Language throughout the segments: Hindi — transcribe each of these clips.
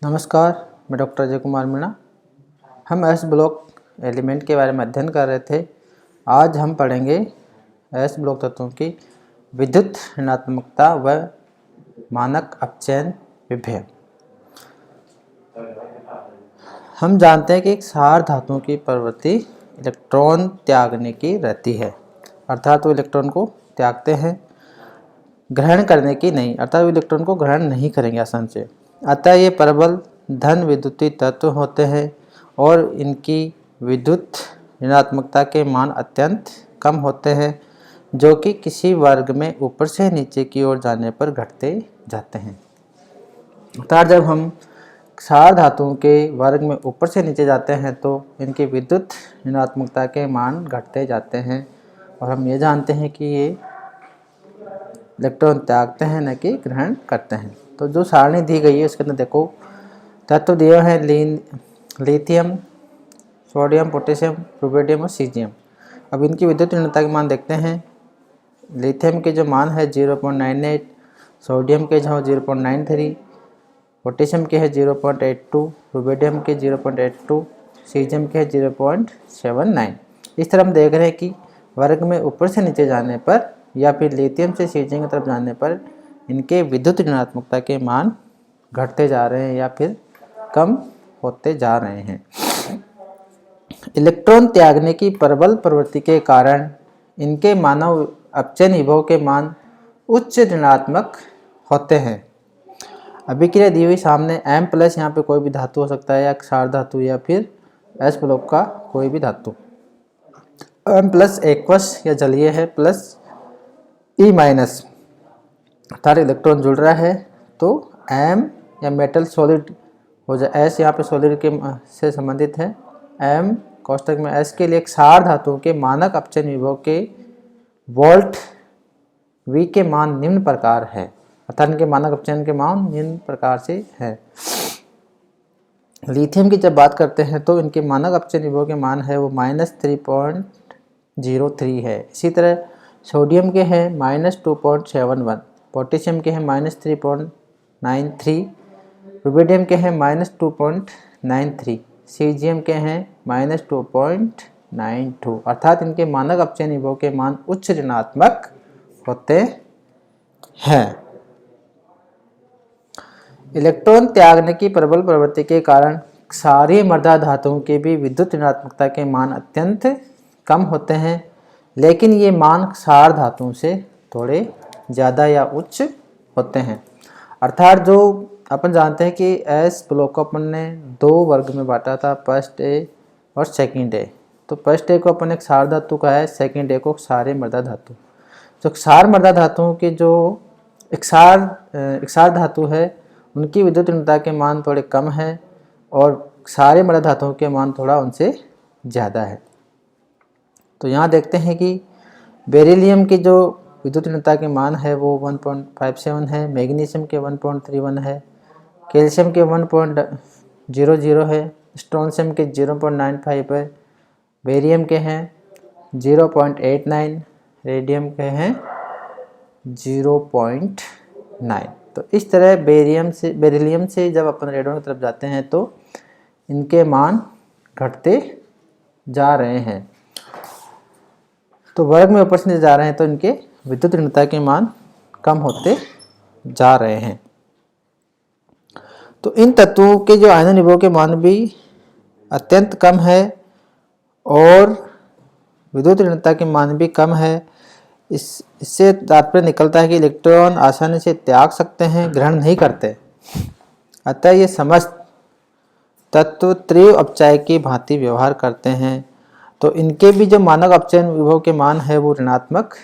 नमस्कार, मैं डॉक्टर अजय कुमार मीणा। हम एस ब्लॉक एलिमेंट के बारे में अध्ययन कर रहे थे। आज हम पढ़ेंगे एस ब्लॉक तत्वों की विद्युत ऋणात्मकता व मानक अपचयन विभेद। हम जानते हैं कि एक क्षार धातुओं की प्रवृत्ति इलेक्ट्रॉन त्यागने की रहती है, अर्थात वो इलेक्ट्रॉन को त्यागते हैं, ग्रहण करने की नहीं, अर्थात वो इलेक्ट्रॉन को ग्रहण नहीं करेंगे आसान से। अतः ये प्रबल धन विद्युतीय तत्व होते हैं और इनकी विद्युत ऋणात्मकता के मान अत्यंत कम होते हैं, जो कि किसी वर्ग में ऊपर से नीचे की ओर जाने पर घटते जाते हैं। अर्थात जब हम क्षार धातुओं के वर्ग में ऊपर से नीचे जाते हैं तो इनकी विद्युत ऋणात्मकता के मान घटते जाते हैं, और हम ये जानते हैं कि ये इलेक्ट्रॉन त्यागते हैं न कि ग्रहण करते हैं। तो जो सारणी दी गई है उसके अंदर देखो तत्व दिए हैं लिथियम, सोडियम, पोटेशियम, रुबिडियम और सीजियम। अब इनकी विद्युत ऋणात्मकता के मान देखते हैं। लिथियम के जो मान है 0.98, सोडियम के जो 0.93, पोटेशियम के है 0.82, रुबिडियम के 0.82, सीजियम के 0.79। इस तरह हम देख रहे हैं कि वर्ग में ऊपर से नीचे जाने पर या फिर लिथियम से सीजियम की तरफ जाने पर इनके विद्युत ऋणात्मकता के मान घटते जा रहे हैं या फिर कम होते जा रहे हैं। इलेक्ट्रॉन त्यागने की प्रबल प्रवृत्ति के कारण इनके मानव अपचयन विभव के मान उच्च ऋणात्मक होते हैं। अभिक्रिया दी हुई सामने M+, यहाँ पे कोई भी धातु हो सकता है या क्षार धातु या फिर S ब्लॉक का कोई भी धातु। M+ एक्वस या जलीय है, प्लस E- अर्थात इलेक्ट्रॉन जुड़ रहा है तो M या मेटल सॉलिड हो जाए, S यहाँ पे सॉलिड के से संबंधित है। M कोष्टक में S के लिए क्षार धातुओं के मानक अपचयन विभव के वोल्ट V के मान निम्न प्रकार है, अर्थात इनके मानक अपचयन के मान निम्न प्रकार से है। लिथियम की जब बात करते हैं तो इनके मानक अपचयन विभव के मान है वो -3.03 है। इसी तरह सोडियम के हैं -2.71, पोटेशियम के हैं -3.93, रुबिडियम के हैं -2.93, सीजियम के हैं -2.92। अर्थात इनके मानक अपचयन विभव के मान उच्च ऋणात्मक होते हैं। इलेक्ट्रॉन त्यागने की प्रबल प्रवृत्ति के कारण क्षारीय मृदा धातुओं के भी विद्युत ऋणात्मकता के मान अत्यंत कम होते हैं, लेकिन ये मान क्षार धातुओं से थोड़े ज़्यादा या उच्च होते हैं। अर्थात जो अपन जानते हैं कि एस ब्लॉक को अपन ने दो वर्ग में बांटा था, फर्स्ट ए और सेकंड ए। तो फर्स्ट ए को अपन एक क्षार धातु का है, सेकंड ए को क्षारीय मृदा धातु। जो क्षार मृदा धातुओं के जो क्षार धातु है उनकी विद्युत ऋणात्मकता के मान थोड़े कम है और क्षारीय मृदा धातुओं के मान थोड़ा उनसे ज़्यादा है। तो यहाँ देखते हैं कि बेरिलियम की जो विद्युत ऋणात्मकता के मान है वो 1.57 है, मैग्नीशियम के 1.31 है, कैल्शियम के 1.00 है, स्ट्रोंशियम के 0.95 है, बेरियम के हैं 0.89, रेडियम के हैं 0.9। तो इस तरह बेरिलियम से जब अपन रेडियम की तरफ जाते हैं तो इनके मान घटते जा रहे हैं। तो वर्ग में ऊपर से नीचे जा रहे हैं तो इनके विद्युत ऋणात्मकता के मान कम होते जा रहे हैं। तो इन तत्वों के जो आयनन विभव के मान भी अत्यंत कम है और विद्युत ऋणात्मकता के मान भी कम है। इससे तात्पर्य निकलता है कि इलेक्ट्रॉन आसानी से त्याग सकते हैं, ग्रहण नहीं करते। अतः ये समस्त तत्व तीव्र अपचय की भांति व्यवहार करते हैं, तो इनके भी जो मानक अपचयन विभव के मान है वो ऋणात्मक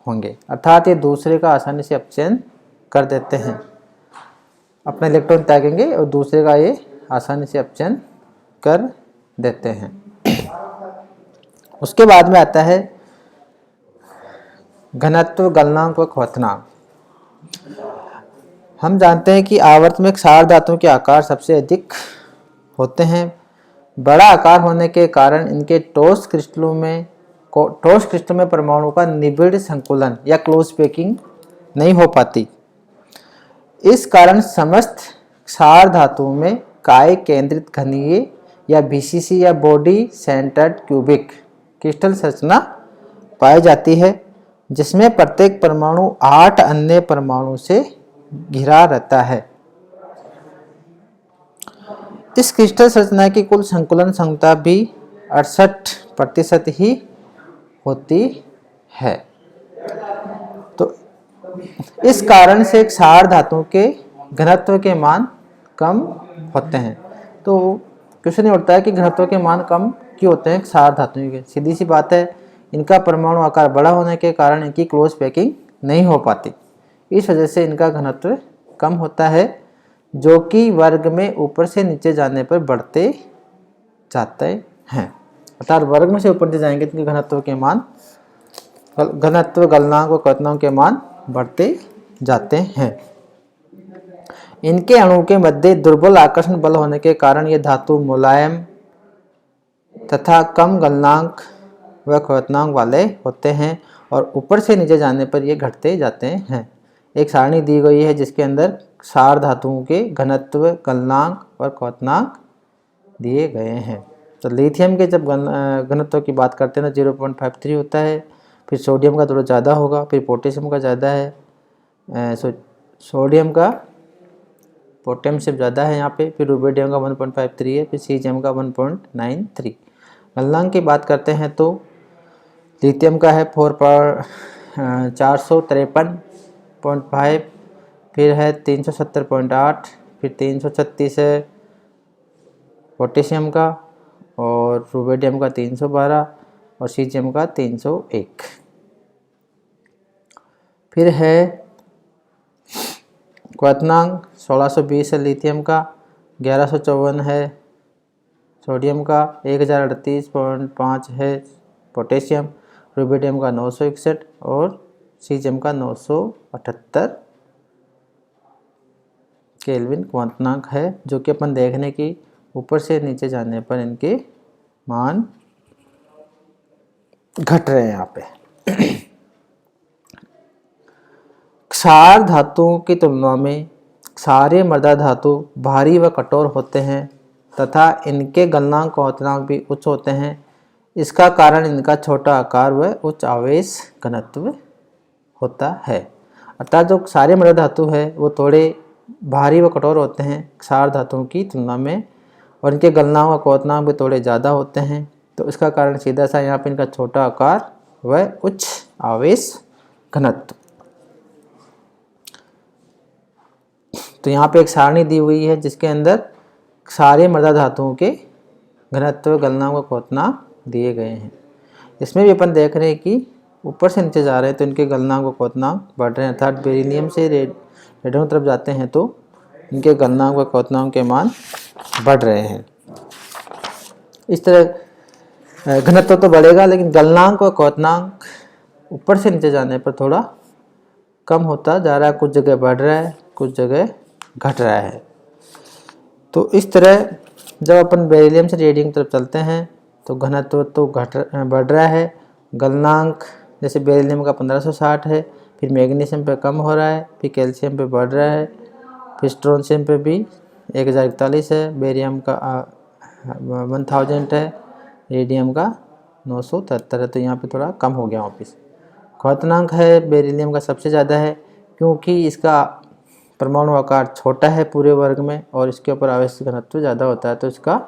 होंगे। अर्थात ये दूसरे का आसानी से अपचयन कर देते हैं, अपना इलेक्ट्रॉन त्यागेंगे और दूसरे का ये आसानी से अपचयन कर देते हैं। उसके बाद में आता है घनत्व, गलनांक व क्वथनांक। हम जानते हैं कि आवर्त में क्षार धातुओं के आकार सबसे अधिक होते हैं। बड़ा आकार होने के कारण इनके ठोस क्रिस्टलों में परमाणु का निबिड़ संकुलन या क्लोज पैकिंग नहीं हो पाती। इस कारण समस्त क्षार धातुओं में काय केंद्रित घनीय या बीसीसी या बॉडी सेंटर्ड क्यूबिक क्रिस्टल संरचना पाई जाती है, जिसमें प्रत्येक परमाणु 8 अन्य परमाणु से घिरा रहता है। इस क्रिस्टल संरचना की कुल संकुलन क्षमता भी 68% ही होती है। तो इस कारण से क्षार धातु के घनत्व के मान कम होते हैं। तो क्वेश्चन ये उठता है कि घनत्व के मान कम क्यों होते हैं क्षार धातुओं के। सीधी सी बात है, इनका परमाणु आकार बड़ा होने के कारण इनकी क्लोज पैकिंग नहीं हो पाती, इस वजह से इनका घनत्व कम होता है, जो कि वर्ग में ऊपर से नीचे जाने पर बढ़ते जाते हैं। अर्थात वर्ग में से ऊपर नीचे जाएंगे तो इनके घनत्व के मान, घनत्व, गलनांक और क्वथनांक के मान बढ़ते जाते हैं। इनके अणु के मध्य दुर्बल आकर्षण बल होने के कारण ये धातु मुलायम तथा कम गलनांक व क्वथनांक वाले होते हैं और ऊपर से नीचे जाने पर ये घटते जाते हैं। एक सारणी दी गई है जिसके अंदर क्षार धातुओं के घनत्व, गलनांक और क्वथनांक दिए गए हैं। तो लिथियम के जब घनत्व की बात करते हैं तो 0.53 होता है, फिर सोडियम का थोड़ा ज़्यादा होगा, फिर पोटेशियम का ज़्यादा है, सोडियम का पोटेशियम से ज़्यादा है यहाँ पे, फिर रुबिडियम का 1.53 है, फिर सीजियम का 1.93। गलनांक की बात करते हैं तो लिथियम का है 453.5, फिर है 370.8, फिर 336 है पोटेशियम का, और रुबिडियम का 312 और सीजियम का 301। फिर है क्वथनांक 1620 है लिथियम का, 1154 है सोडियम का, 1038.5 है पोटेशियम, रुबिडियम का 961 और सीजियम का 978 केल्विन क्वथनांक है, जो कि अपन देखने की ऊपर से नीचे जाने पर इनके मान घट रहे हैं यहाँ पे। क्षार धातुओं की तुलना में क्षारीय मृदा धातु भारी व कठोर होते हैं तथा इनके गलनांक क्वथनांक भी उच्च होते हैं। इसका कारण इनका छोटा आकार व उच्च आवेश घनत्व होता है। अर्थात जो क्षारीय मृदा धातु है वो थोड़े भारी व कठोर होते हैं क्षार धातुओं की तुलना में, और इनके गलनांक व क्वथनांक भी थोड़े ज़्यादा होते हैं। तो इसका कारण सीधा सा यहाँ पे इनका छोटा आकार व उच्च आवेश घनत्व। तो यहाँ पे एक सारणी दी हुई है जिसके अंदर क्षारीय मृदा धातुओं के घनत्व, गलनांक व क्वथनांक दिए गए हैं। इसमें भी अपन देख रहे हैं कि ऊपर से नीचे जा रहे हैं तो इनके गलनांक व क्वथनांक बढ़ रहे हैं, अर्थात बेरिलियम से रेडियम तरफ जाते हैं तो इनके गलनांक व क्वथनांक के मान बढ़ रहे हैं। इस तरह घनत्व तो बढ़ेगा, लेकिन गलनांक व क्वथनांक ऊपर से नीचे जाने पर थोड़ा कम होता जा रहा है, कुछ जगह बढ़ रहा है, कुछ जगह घट रहा है। तो इस तरह जब अपन बेरिलियम से रेडियम तरफ चलते हैं तो घनत्व तो बढ़ रहा है। गलनांक जैसे बेरिलियम का 1560 है, फिर मैग्नीशियम पे कम हो रहा है, फिर कैल्शियम पे बढ़ रहा है, फिर स्ट्रोंशियम पे भी 1041 है, बेरियम का 1000 है, रेडियम का 973 है। तो यहाँ पे थोड़ा कम हो गया वापस। क्वथनांक है बेरिलियम का सबसे ज़्यादा है, क्योंकि इसका परमाणु आकार छोटा है पूरे वर्ग में और इसके ऊपर आवेश घनत्व ज़्यादा होता है, तो इसका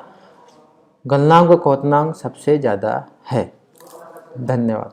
गलनांक व क्वथनांक सबसे ज़्यादा है। धन्यवाद।